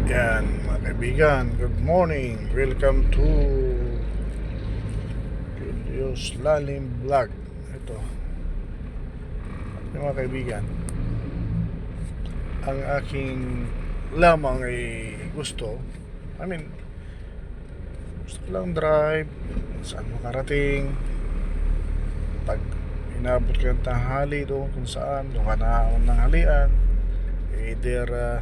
Yan mga kaibigan, good morning. Welcome to Julius Lalim Vlog. Ito yung mga kaibigan, ang aking lamang ay gusto gusto ko lang drive saan makarating. Pag inabot ka ng tanghali doon kung saan doon ka na ng halian, either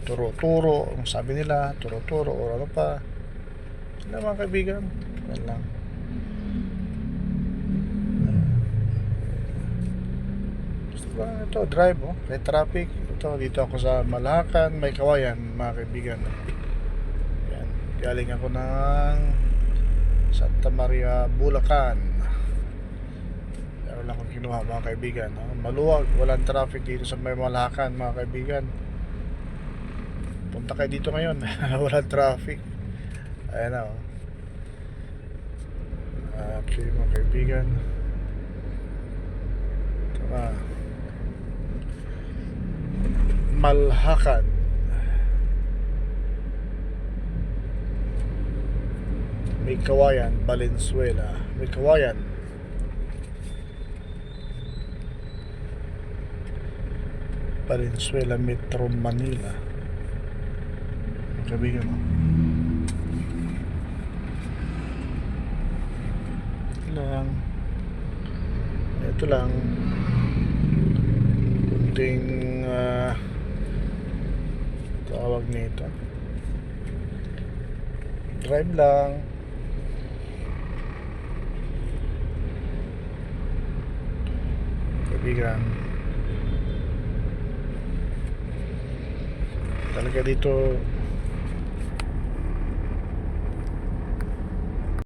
turo-turo, ang sabi nila, turo-turo o ano pa. Yan lang mga kaibigan, yan lang. Gusto ko lang ito, drive, may traffic. Ito, dito ako sa Malacan, may Kawayan mga kaibigan. Yan, galing ako ng Santa Maria, Bulacan. Meron lang akong kinuha mga kaibigan, maluwag, walang traffic dito sa may Malacan mga kaibigan. Punta kayo dito ngayon. Walang traffic. Ayan na okay mga kaibigan, ito na Malhacan. May Kawayan, Valenzuela. May Kawayan, Valenzuela, Metro Manila. Kaibigan mo, ito lang kunting tawag nito, drive lang. Kaibigan, talaga dito